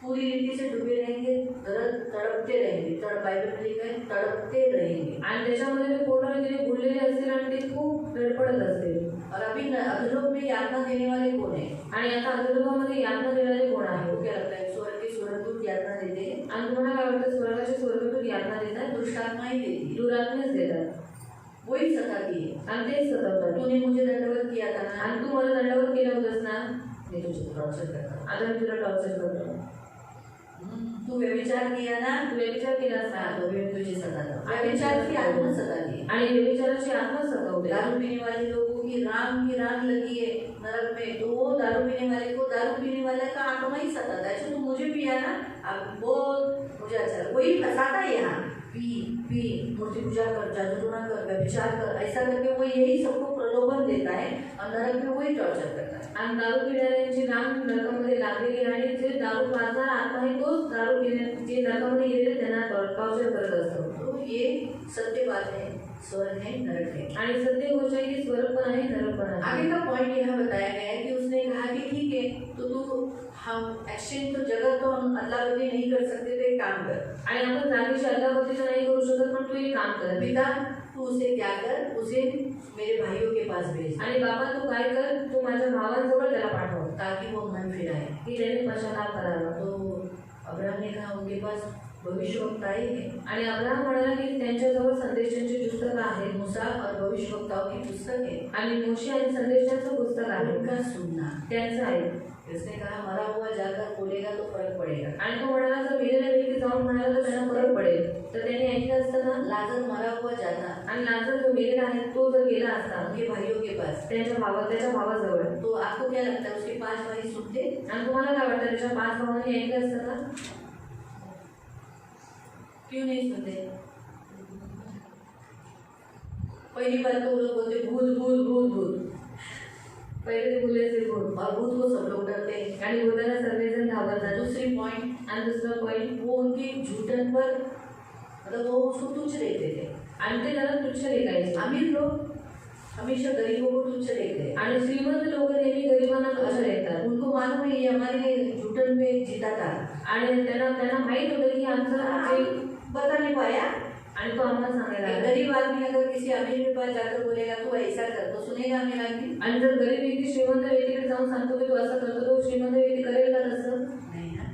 पूरी रीति से डूबे रहेंगे, तड़पते रहेंगे। बाइबल में लिखा है तड़पते रहेंगे। आणि त्याच्यामध्ये ते पूर्ण रीतीने बुडलेले असतील आणि ते खूप तडफडत असतील। और अभी अधोलोक में यातना देने वाले कौन है? आणि आता अधोलोकामध्ये यातना देणारे कोण आहे? आपको क्या लगता है? स्वर्ग के स्वर्गदूत यातना देते हैं? आणि तुम्हाला काय वाटतं स्वर्गाचे स्वर्गदूत यातना देतात? दुष्ट आत्माएं देती है, दुरात्मेच देतात वही सताती है। आणि तेच सतवतात। तूने मुझे दंडवत किया था ना, आणि तू मला दंडवत केलं होतंस ना, मैं तुझे टॉर्चर करता आता मी तुला टॉर्चर करतो। तू व्यभिचार किया ना, तू व्यभिचार केलास ना, तो भी तुझे सताता। व्यभिचार की आत्मा सताती है। आणि व्यभिचाराची आत्मा सतवते। दारू पीने वाले लोगों की राग लगी है नरक में, तो वो दारू पीने वाले को दारू पीने वाले का आत्मा ही सताता है। अच्छा, तू मुझे पिया ना, अब बोल मुझे अच्छा, वही फंसाता है यहाँ। पी मूर्ति पूजा कर, जादू टोना कर, व्यभिचार कर, ऐसा करके वो यही सबको प्रलोभन देता है और नरक में वही टॉर्चर करता है। आणि दारू पिणाऱ्यांची रांग नरकामध्ये लागलेली आणि जे दारू पाजणारा आत्मा आहे तोच दारू जे नरकामध्ये गेलेले त्यांना टॉर्चर करत असतो। तो ये सत्य बात है, स्वर्ग है नरक है। आणि सत्य गोष्ट आहे की स्वर्ग पण आहे नरक पण आहे। आगे का पॉइंट यह बताया गया है कि उसने कहा कि ठीक है, तो तू हम एक्सचेंज तो जगह तो हम अदला बदली नहीं कर सकते, तो एक काम कर, आणि आपण जागेची अदलाबदली तर नाही करू शकत, पण तू एक काम कर पिता तू उसे क्या कर, उसे मेरे भाइयों के पास भेज, आणि बाबा तू काय कर, तू माझ्या भावांजवळ त्याला पाठव ताकि वो मन फिराए। की त्याने पश्चाताप करावा। तो अब्राहम ने कहा उनके पास भविष्यवक्ताएं हैं, आणि अब्राहम म्हणाला की त्यांच्याजवळ संदेशांची पुस्तकं आहेत, मूसा और भविष्यवक्ताओं की पुस्तक है, आणि मोशे आणि संदेशांचं पुस्तक आहे, उनका सुनना। त्यांचं आहे। उसने कहा मरा हुआ जाकर बोलेगा तो फर्क पड़ेगा, आणि तो म्हणाला जर मेलेला व्यक्ती जाऊन म्हणाला तर त्यांना फरक पडेल, तर त्यांनी ऐकलं असतं ना। लाजर मरा हुआ जाता आणि लाजर जो मेलेला आहे तो जर गेला असता उनके भाइयों के पास, त्याच्या भावाजवळ, तो आपको क्या लगता है उसके 5 भाई सुनते? आणि तुम्हाला काय वाटतं त्याच्या 5 भावांनी ऐकलं असतं का? क्यों नहीं सुनते? पहली बात तो वो लोग बोलते भूत भूत भूत भूत, पहिले ते बोलायचे भूत, और भूत को सब लोग डरते हैं। आणि भूताला सर्वजण घाबरतात। दूसरी पॉइंट, आणि दुसरं पॉईंट, वो उनके झूठन पर मतलब वो उसको तुच्छ देखते थे। आणि ते त्याला तुच्छ लेखायचे। अमीर लोग हमेशा गरीबों को तुच्छ देखते हैं, आणि श्रीमंत लोक नेहमी गरिबांना तुच्छ लेखतात। उनको मालूम है ये हमारे झूठन में जीता था, आणि त्यांना माहित होतं की आमचा जे बता नहीं पाया। आणि तो आम्हाला सांगायला एक लागला। गरीब आदमी अगर किसी अमीर के पास जाकर बोलेगा तू ऐसा कर, तो सुनेगा अमीर आदमी? आणि जर गरीब व्यक्ती श्रीमंत व्यक्तीकडे जाऊन सांगतो की तू असं करतो, तो श्रीमंत व्यक्ती करेल का तसं? नहीं ना।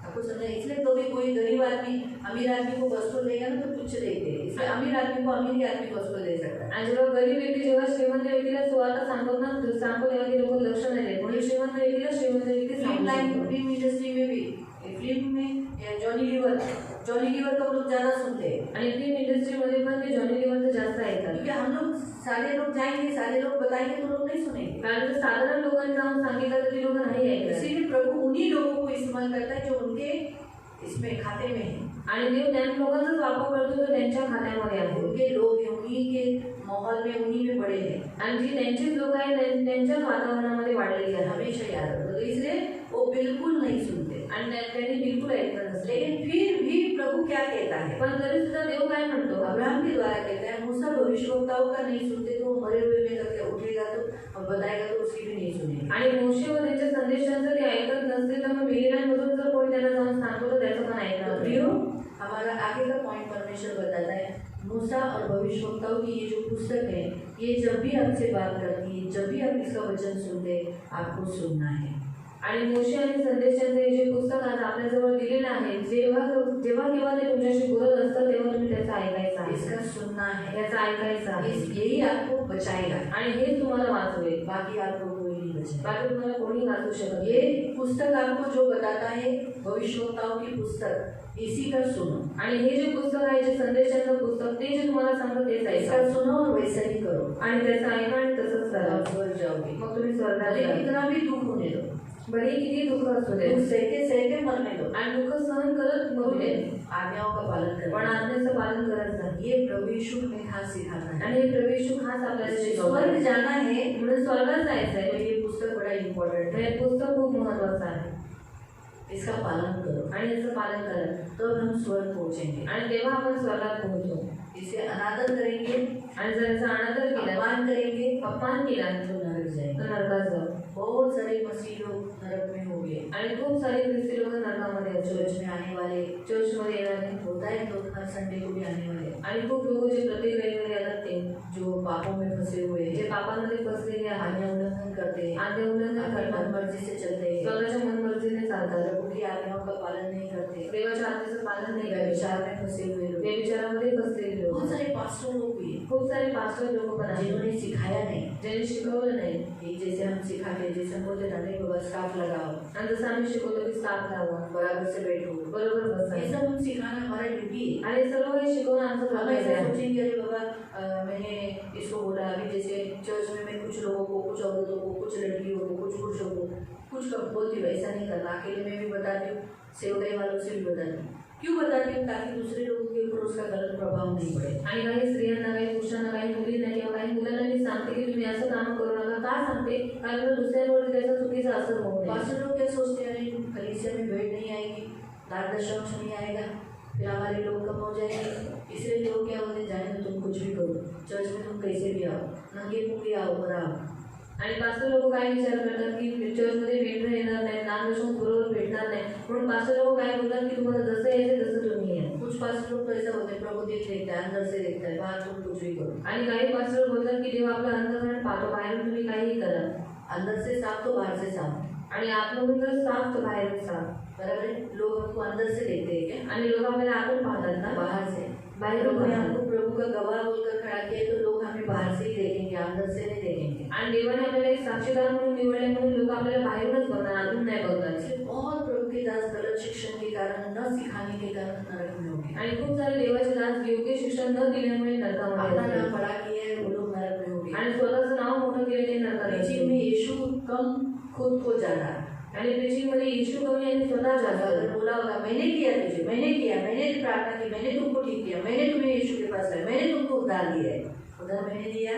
आपको समझा? इसलिए कभी कोई गरीब आदमी अमीर आदमी को वस्तु देगा ना तो तुच्छ देखते हैं, इसलिए अमीर आदमी को अमीर आदमी को वस्तु दे सकता है। आणि जेव्हा गरीब व्यक्ती जेव्हा श्रीमंत व्यक्तीला सुवार्ता सांगतो ना, सांगतो तेव्हा ते लोक लक्ष नाही देत, म्हणून श्रीमंत व्यक्तीला श्रीमंत व्यक्ती फिल्म लाइन सांगतो। फिल्म इंडस्ट्री में भी फिल्म में जॉनी लीवर को लोग ज्यादा सुनते हैं, आणि फिल्म इंडस्ट्रीमध्ये पण ते जॉनी लिव्हरचं जास्त ऐकतात, क्योंकि हम लोग सारे लोग जाएंगे, सारे लोग बताएंगे तो लोग नहीं सुनेंगे। कारण जर साधारण लोकांनी जाऊन सांगितलं तर ती लोक नाही ऐकत। इसीलिए प्रभु उन्हीं लोगों को इस्तेमाल करता है जो उनके इसमें खाते में है, आणि देव त्या लोकांचाच वापर करतो जो त्यांच्या खात्यामध्ये आहे, उनके लोग हैं, उन्हीं के माहौल में उन्हीं में बड़े हैं, आणि जी त्यांचीच लोक आहेत त्यांच्याच वातावरणामध्ये वाढलेली आहे। हमेशा याद रखो। तो इसलिए वो बिल्कुल नहीं सुनते, आणि त्यांनी बिलकुल ऐकत नसले। लेकिन फिर भी प्रभु क्या कहता है? पण तरी सुद्धा देव काय म्हणतो? अब्राहम के द्वारा कहता है मूसा भविष्यवक्ताओं का नहीं सुनते तो वो मरे हुए में करके उठेगा तो और बताएगा तो उसकी भी नहीं सुनेंगे। आणि मोशे व त्यांच्या संदेशांचं ते ऐकत नसते तर मग मेलेल्यांमधून जर कोणी त्यांना जाऊन सांगतो तर त्याचं पण ऐकणार नाही। प्रियो, हमारा आगे का पॉइंट परमेश्वर बताता है मूसा और भविष्यवक्ताओं की ये जो पुस्तक है, ये जब भी आपसे बात करती है, जब भी आप इसका वचन सुनते हैं, आपको सुनना है। आणि मोशे आणि संदेशांचे जे पुस्तक आज आपल्याजवळ दिलेलं आहे, जेव्हा केव्हा ते तुमच्याशी बोलत असतं तेव्हा तुम्ही त्याचं ऐकायचं आहे, इसका सुनना है, त्याचं ऐकायचं आहे, यही आपको बचाएगा, आणि हेच तुम्हाला वाचवेल, बाकी आपको कोई नहीं बचाएगा। बाकी तुम्हाला कोणी वाचू शकत नाही। ये पुस्तक आपको जो बताता है भविष्यवक्ताओं की पुस्तक, इसी का सुनो, आणि हे जे पुस्तक आहे जे संदेशाचं पुस्तक ते जे तुम्हाला सांगतं तेच इसका ऐका, सुनो और वैसा ही करो, आणि त्याचं ऐका आणि तसंच करा, आप स्वर्ग जाओगे। मग तुम्ही स्वर्गात भले जाल। कितना भी दुख होने दो, भले किती दुःख असू दे, दुख सहते सहते मरने दो, आणि दुःख सहन करत मरू दे, आज्ञाओं का पालन पण करना। आज्ञेचं पालन करत जा। ये प्रभु यीशु में खास सिखाता है। आणि हे प्रभू येशू खास आपल्याला शिकवतो। स्वर्ग जाना है म्हणून स्वर्गात जायचंय, तो ये पुस्तक बड़ा इम्पोर्टेंट हे है, पुस्तक खूप महत्वाचं आहे, इसका पालन करो, आणि याचं पालन करा, तो हम स्वर्ग पहुंचेंगे। आणि तेव्हा आपण स्वर्गात पोहोचू। इसे अनादर करेंगे, आणि जर याचा अनादर केला, अपमान करेंगे अपमान केला तो नरक जाएंगे। तर नरकात जाऊ। बहुत सारे मसीह लोग नरक में हो गए, आणि खूप सारे ख्रिस्ती लोक नरकामध्ये आहेत, चर्च में आने वाले, चर्चमध्ये येणारे, होता है लोग हर संडे को भी आने वाले, आणि खूप लोक जे प्रत्येक रविवारी येतात ते जो पापों में फंसे हुए जे हैं, पापांमध्ये फसलेले आहेत, आज्ञा उल्लंघन करते हैं, आज्ञा उल्लंघन अपनी करतात, मनमर्जी से चलते हैं, स्वतःच्या मनमर्जीने चालतात, प्रभु की आज्ञाओं का पालन नहीं करते, देवाच्या आज्ञेचं पालन नाही करत, व्यभिचार में फंसे हुए लोग, व्यभिचारामध्ये फसलेले लोक, बहुत सारे पास्टर लोग भी हैं, खूप सारे पास्टर लोक पण आहेत जिन्होंने सिखाया नहीं। ज्यांनी शिकवलं नाही। एक जैसे हम सिखाते हैं, जैसे हम बोलते हैं नहीं बाबा स्कार्फ लगाओ, आणि जसं आम्ही शिकवतो की स्कार्फ लावा, बराबर से बैठो, बरोबर ये बसा, सब हम सिखाना हमारा ड्यूटी है। आणि सर्व हे शिकवणं आमचं हम कर्तव्य ऐसा आहे। सोचेंगे अरे बाबा मैंने इसको बोला, अभी जैसे चर्च में मैं कुछ लोगों को, कुछ औरतों को, कुछ लड़कियों को, कुछ पुरुषों को कुछ बोलती हूँ, ऐसा नहीं करना, अकेले में भी बताती हूँ, सेवकाई वालों से भी बताती हूँ। क्यों बताती हूँ? ताकि दूसरे लोगों के ऊपर उसका गलत प्रभाव नहीं पड़े। आणि काही स्त्रियांना, काही पुरुषांना, काही मुलींना किंवा काही मुलांना मी सांगते की तुम्ही असं काम करू नका। का सांगते? कारण दुसऱ्यांवरती त्याचा चुकीचा असर होऊ नये। पास्टर लोग क्या सोचते हैं, अरे कलीसिया में भीड़ नहीं आएगी, दान दशंश नहीं आएगा, फिर हमारे लोग कम हो जाएंगे, इसलिए लोग क्या बोलते हैं, जाने दो तुम कुछ भी करो, चर्च में तुम कैसे भी आओ, नंगे मुंगे आओ, पर आओ, आणि पास्टर लोक काय विचार करतात की चर्चमध्ये मेंढर येणार नाही, नामदर्शन बरोबर भेटणार नाही, म्हणून पास्टर लोक काय बोलतात की तुम्हाला जसं यायचं तसं तुम्ही या. कुछ पास्टर लोग तो ऐसा होते हैं, प्रभु दिल देखता है, अंदर से देखता है, बाहर तुम कुछ भी करो. आणि काही पास्टर बोलतात की देव आपलं अंतःकरण पाहतो, बाहेरून तुम्ही काहीही करा. अंदर से साफ तो बाहर से साफ. आणि आतमधून जर साफ तर बाहेरून साफ. बराबर है. लोग हमको अंदर से देखते हैं क्या? आणि लोक आपल्याला आतून पाहतात ना, बाहर से. बाहेरून प्रभु ने पाहतात. हमको प्रभु का गवाह बोलकर खड़ा किया तो लोग हमें बाहर से ही देखेंगे, अंदर से नहीं देखेंगे. आणि देवाने आपल्याला एक साक्षीदार म्हणून निवडले म्हणून लोक आपल्याला बाहेरूनच बघणार, आतून नाही बघणार. सिर्फ बहुत प्रभु के दास गलत शिक्षण के कारण, न सिखाने के कारण नरक में होंगे. आणि खूप सारे देवाचे दास योग्य शिक्षण न दिल्यामुळे नरकामध्ये अपना असतील. नाम बड़ा किया है वो लोग नरक में होंगे. आणि स्वतःचं नाव मोठं केले ते नरकात प्रीचिंग असतील. में यीशु कम, खुद को ज्यादा. आणि प्रीचिंग मध्ये येशू कमी आणि स्वतः जास्त. अगर बोला होगा मैंने किया तुझे, मैंने किया, मैंने प्रार्थना की, मैंने तुमको ठीक किया, मैंने तुम्हें यीशु के पास लाया, मैंने तुमको उद्धार दिया है, उद्धार मैंने दिया.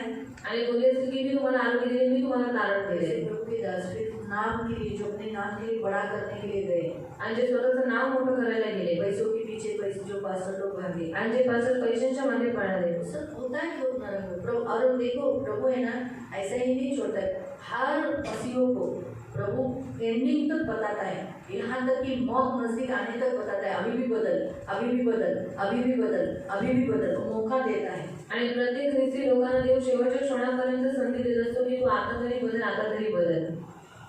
आणि बोलले असतील की मी तुम्हाला आरोग्य दिले, मी तुम्हाला तारण ऐसे दिले. प्रभु के दास सिर्फ नाम के लिए, जो अपने नाम के लिए बड़ा करने के लिए गए, आणि जे स्वतःचं नाव मोठं करायला गेले, पैसों के पीछे पैसे जो पास्टर लोग भागे, आणि जे पासून पैशांच्या मागे पळाले. सब होता है लोग नरक में. प्रभु और देखो प्रभु है ना, ऐसा ही नहीं छोड़ता है. हर मसीहों को प्रभु एंडिंग तक बताता है, यहाँ तक कि मौत नजदीक आने तक बताता है, अभी भी बदल, अभी भी बदल, अभी भी बदल, अभी भी बदल, मौका देता है. आणि प्रत्येक ख्रिस्ती लोकांना देव शेवटच्या क्षणापर्यंत संधी देत असतो की तू आता तरी बदल, आता तरी बदल.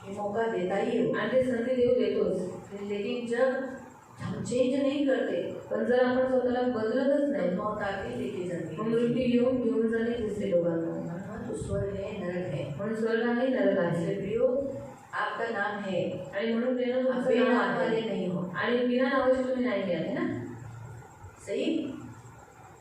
ये मौका देता ही है. आणि ते संधी देव देतोच. लेकिन जब हम चेंज नहीं करते पण जर आपण स्वतःला बदलतच तो नाही, मौत आके लेके जाती मग है. मृत्यू येऊन घेऊन जाते ख्रिस्ती लोकांना. तो स्वर्ग है, नरक है. म्हणून स्वर्ग आहे, नरक आहे. इसलिए प्रियो, आपका नाम है, आणि म्हणून प्रेरणा आप तुमचं बिना नाव नाम वाले आहे. नहीं हो. आणि बिना नावाचे तुम्ही नाही घ्या, है ना. सही.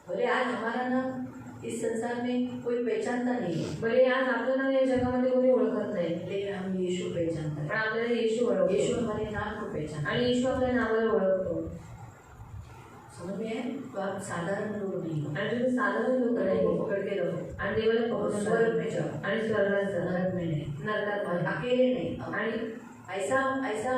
बोले आज हमारा नाम इस संसार में कोई पहचानता नहीं है, भले आज आपलं नाव या जगामध्ये कोणी ओळखत नाही, लेकिन हम यीशु पहचानता पण है. आपल्याला येशू ओळखतो. यीशु हमारे नाम को पहचानता है. आणि येशू आपल्या नावाला ओळखतो. समझ में है? तो आप साधारण लोग नहीं हो. आणि तुम्ही साधारण लोक प्रभु नाही, को पकड़ के रहो, आणि देवाला पकडून स्वर्ग में जाओ, आणि स्वर्गात जा, नरक में नहीं. नरकात और नाही. अकेले नहीं. आणि ऐसा ऐसा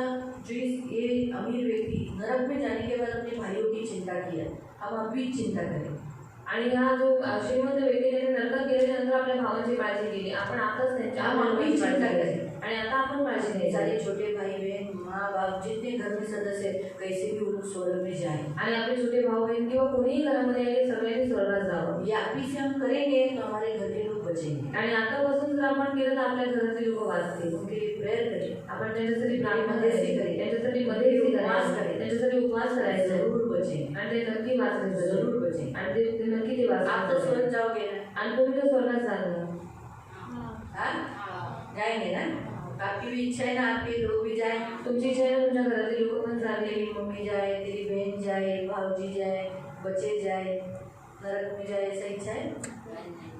जो ये अमीर व्यक्ति नरक में जाने के बाद अपने भाइयों की चिंता किया, हम अब भी चिंता करें. आणि हा जो श्रीमंत व्यक्ती त्याने नरकात गेल्याच्या नंतर आपल्या भावांची काळजी केली. आपण आताच त्यांच्या आपण भावांची चिंता काळजी करें. केली. आणि आता आपण काळजी घ्यायची. सारे छोटे भाई बहन, माँ बाप, जितने घर में सदस्य है, कैसे भी वो लोग स्वर्ग में जाए. आणि आपले छोटे भाऊ बहीण किंवा कोणीही घरामध्ये आले सगळ्यांनी स्वर्गात जावं. ये अभी से हम करेंगे तो हमारे घर के लोग बचेंगे. आणि आतापासून जर आपण केलं तर आपल्या घरातले लोक वाचतील. उनके लिए प्रेयर करें, आपण त्यांच्यासाठी प्रार्थना मध्यस्थी करायची, करायची. त्यांच्यासाठी मध्यस्थी उपवास करायची, करायचे. त्यांच्यासाठी उपवास करायचा. जरूर बचेंगे, आणि ते नक्की वाचले, जरूर बचेंगे. आणि ते नक्की ते आप तो वाचले. स्वर्ग जाओगे ना? आणि तुम्ही तर स्वर्गात जाणार. हाँ? जाएंगे ना? आपकी भी इच्छा है ना आपके लोग भी जाए, तुमची इच्छा आहे ना तुमच्या घरातले लोक पण जावे. तेरी मम्मी जाए, तेरी बहन जाए, भाऊजी जाए, बच्चे जाए, नरक में जाए, ऐसा इच्छा है?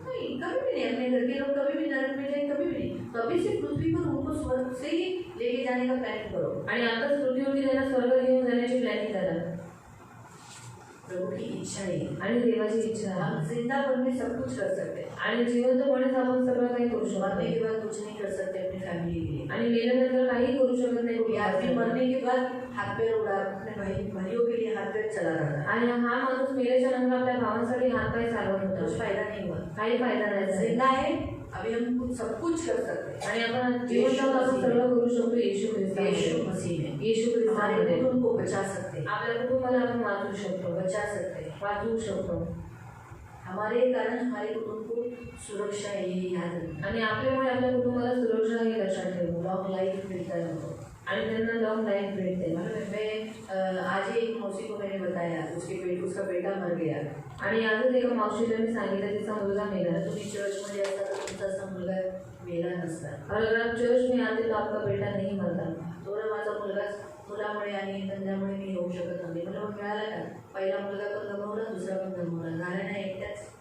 नहीं, कभी भी नहीं. अपने घर के लोग कभी भी नरक में जाए, कभी भी नहीं. तो अभी से पृथ्वी पर उनको स्वर्ग से ही लेके जाने का प्लान करो. आणि आता पृथ्वीवरती त्यांना स्वर्ग घेऊन जाण्याची प्लॅनिंग करा. प्रभु की इच्छा है. आणि देवाची इच्छा आहे. हम जिंदापन में सब कुछ कर सकते हैं. आणि जिवंतपणेच आपण सगळं काही करू शकतो. मरने के बाद कुछ नहीं कर सकते अपनी फैमिली के लिए. आणि मेल्यानंतर काही करू शकत नाही ये आदमी मरने के बाद हाथ पैर उड़ा, अपने भाइयों के लिए हाथ पैर चला रहा था. आणि हा माणूस मेल्याच्या नंतर आपल्या भावांसाठी हातपाय चालवत कुछ होता. फायदा नहीं हुआ. काही फायदा नाही झाला. जिंदा है, अभी हम कुछ सब कुछ कर सकते हैं. आणि आपण जिवंत आपण सगळं करू शकतो येशू यीशु ख्रिस्तामध्ये. मसीह में येशू हमारे ख्रिस्तामध्ये कुटुंब को बचा सकते हैं, आपल्या कुटुंबाला आपण वाचवू शकतो, बचा सकते हैं. वाचवू शकतो. हमारे कारण हमारे कुटुंब को सुरक्षा है, ये याद रखना. आणि आपल्यामुळे आपल्या कुटुंबाला सुरक्षा हे लक्षात ठेवू. लॉन्ग लाइफ मिलता है उनको. आणि त्यांना लॉंग लाईफ भेटते. मालूम है, मैं आज ही एक मौसी को मैंने बताया, उसका बेटा मर गया. आणि आजच एका मावशीला मी सांगितलं तिचा मुलगा मेला. तुम्ही चर्चमध्ये असता तर तुमचा असा मुलगा मेला नसता. और अगर आप चर्च में आते तो आपका बेटा नहीं मरता. थोडा माझा मुलामुळे आणि धंद्यामुळे मी येऊ शकत नव्हते. मला मिळाला का, पहिला मुलगा पण गमावला, दुसरा पण गमावला, झाला नाही एकटाच.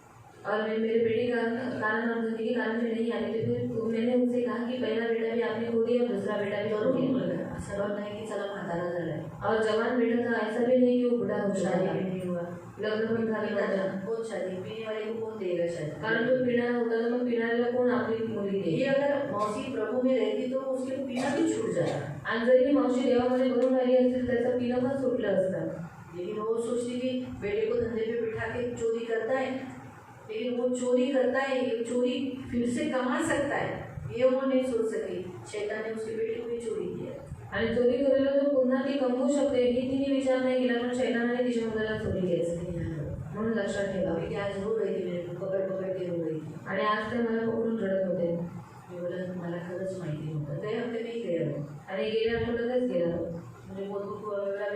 और मेरे बेटे का कारण और जिंदगी के कारण से नहीं आने थे, फिर मैंने उनसे कहा कि पहला बेटा भी आपने खो दिया और दूसरा बेटा भी खो तरुण दिया. मुलगा, असं बात नाही की चला म्हातारा झालाय. और जवान बेटा था, ऐसा भी नहीं कि वो बुढ़ा हो शादी गया. भी नहीं हुआ. लग्न पण झालं नव्हतं. कौन शादी, पीने वाले को कौन देगा शादी? कारण तो पिणारा होता तर मग पिणाऱ्याला कोण आपली मुलगी ये देईल. अगर मौसी प्रभु में रहती तो उसके पीना भी छूट जाता. आणि जरी ही मावशी देवामध्ये भरून राहिली असतील त्याचं पिणं पण सुटलं असतं. लेकिन वो सोचती कि बेटे को धंधे पे बिठा के चोरी करता है, लेकिन वो चोरी करता है, ये चोरी फिर से कमा सकता है, ये वो नहीं सोच सकी शैतान ने उसकी बेटी को ही चोरी किया। आणि चोरी केलेलं तर पुन्हा ती कमवू शकते ही तिने विचार नाही केला, पण शैतानाने तिच्या मुलाला चोरी घ्यायचं म्हणून लक्षात ठेवा. की आज रो रही थी, मेरे को पकड़ पकड़ के रो रही थी. आणि आज ते मला पकडून रडत होते. मी बोला मला खरंच माहिती नव्हतं. ते हफ्ते मी गेलो आणि गेल्या आठवड्यातच गेला. म्हणजे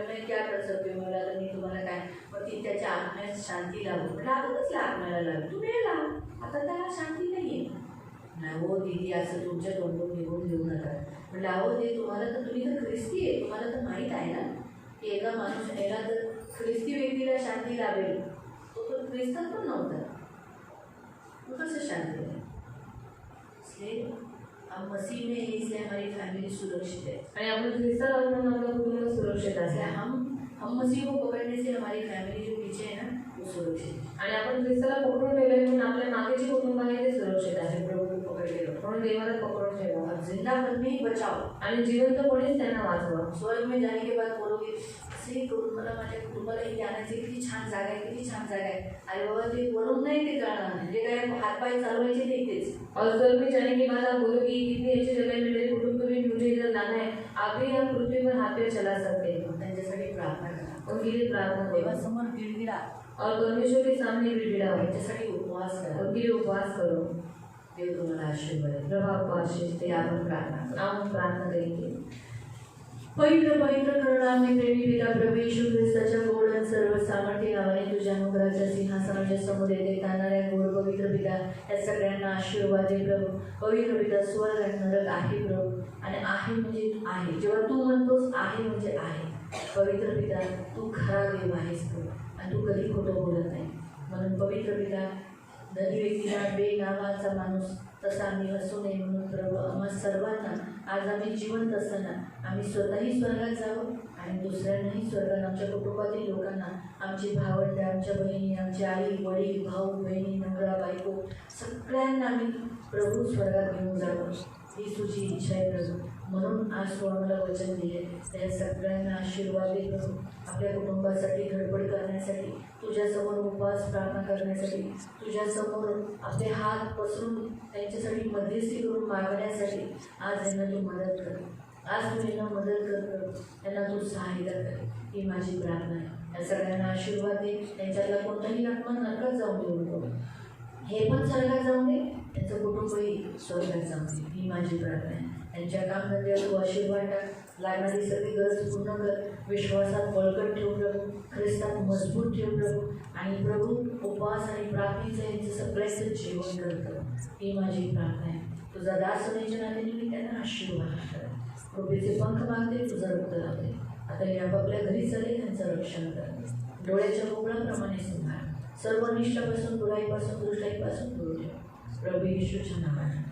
मैं क्या कर सकते हो, मला मी तुम्हाला काय, मग ती त्याच्या आत्म्यात शांती लावू. म्हटलं आता कसल्या आत्म्याला लावू, तू नाही लाव, आता त्याला शांती नाही आहे. नाही हो दीदी, असं तुमच्या तोंडून निघून घेऊ नका. म्हटलं अहो ते तुम्हाला तर, तुम्ही तर ख्रिस्ती आहे, तुम्हाला तर माहीत आहे ना की एका माणूस याला तर ख्रिस्ती व्यक्तीला शांती लावेल, तो तर ख्रिस्तात पण नव्हता, तो कसं शांती आहे. इसलिए हम मसीह में है, इसलिए हमारी फैमिली सुरक्षित है. आणि आपण ख्रिस्तान आहोत म्हणून आपलं कुटुंब सुरक्षित इसलिए आहे. हम मसीह को पकड़ने से हमारी फैमिली जो पीछे है ना वो सुरक्षित है. आणि आपण ख्रिस्ताला पकडून ठेवले म्हणून आपल्या मागे जे कुटुंब आहे ते सुरक्षित आहे. प्रभु को पकड़ के रखो म्हणून देवाला पकडून ठेवा और जिंदा मन में ही बचाओ. आणि जिवंतपणेच त्यांना वाचवा. स्वर्ग में जाने के बाद बोलोगे असे करून मला माझ्या कुटुंबाला इथे आणायची किती छान जागा आहे, किती छान जागा आहे. अरे बाबा ते वरून नाही ते कळणार, म्हणजे काय हातपाय चालवायचे ते इथेच. और स्वर्ग में जाने के बाद आप बोलोगे कितनी अच्छी जगह में मेरे कुटुंब को भी मुझे इधर लाना है, आप भी आप पृथ्वी पर हाथ पे चला सकते हैं. त्यांच्यासाठी प्रार्थना करा, उनके लिए प्रार्थना करो देवासमोर गिडगिडा, और परमेश्वर के सामने गिड़गिड़ाओ, त्यांच्यासाठी उपवास करा. उनके लिए उपवास करो. देव तुम्हाला आशीर्वाद देईल. प्रभु आपको आशीष दे. आपण प्रार्थना करू. हम प्रार्थना करेंगे. पवित्र पवित्र करुणामय प्रेमी पिता प्रभू येशू ख्रिस्ताच्या गोड आणि सर्व सामर्थ्य नावाने तुझ्या अनुग्रहाच्या सिंहासनाच्या समोर येते जाणाऱ्या गोड पवित्र पिता या सगळ्यांना आशीर्वाद दे प्रभू. पवित्र पिता स्वर्ग आणि नरक आहे प्रभू, आणि आहे म्हणजे आहे. जेव्हा तू म्हणतोस आहे म्हणजे आहे. पवित्र पिता तू खरा देव आहेस प्रभू, आणि तू कधी खोटं बोलत नाही. म्हणून पवित्र पिता धनी व्यक्तीला बेनावाचा माणूस तसा आम्ही असू नये म्हणून प्रभू आम्हा सर्वांना आज आम्ही जिवंत असताना आम्ही स्वतःही स्वर्गात जावं आणि दुसऱ्यांनाही स्वर्गात, आमच्या कुटुंबातील लोकांना, आमची भावंडे, आमच्या बहिणी, आमची आई वडील भाऊ बहिणी नवरा बायको सगळ्यांना आम्ही प्रभू स्वर्गात घेऊन जावं ही तुझी इच्छा आहे प्रभू. म्हणून आज तू आम्हाला वचन दिले, त्या सगळ्यांना आशीर्वाद दे प्रभू. आपल्या कुटुंबासाठी धडपड करण्यासाठी, तुझ्यासमोर उपवास प्रार्थना करण्यासाठी, तुझ्यासमोर आपले हात पसरून त्यांच्यासाठी मध्यस्थी करून मागण्यासाठी आज यांना तू मदत कर. आज तू यांना मदत कर प्रभू, त्यांना तू सहायता कर. ही माझी प्रार्थना आहे. या सगळ्यांना आशीर्वाद दे. त्यांच्यातला कोणताही आत्मा नरकात जाऊन देऊ नको. हे पण स्वर्गात जाऊन दे, त्यांचं कुटुंबही स्वर्गात जाऊन दे. ही माझी प्रार्थना आहे. त्यांच्या कामधंद्यात तू आशीर्वाद टाक. लागणारी सगळी गरज पूर्ण कर. विश्वासात बळकट ठेव प्रभू, ख्रिस्तात मजबूत ठेव प्रभू, आणि प्रभू उपवास आणि प्रार्थनेचं यांचं सगळ्याचं जेवण करतं. ही माझी प्रार्थना आहे. तुझा दास होण्याच्या नात्याने मी त्यांना आशीर्वाद कर. कृपेचे पंख मागते, तुझं रक्त लावते. आता हे आपापल्या घरी चाले, त्यांचं रक्षण कर. डोळ्याच्या गोगळाप्रमाणे संभाळ. सर्व निष्ठापासून, बुराईपासून, दुष्टाईपासून दूर ठेव. प्रभू येशूच्या नावाने.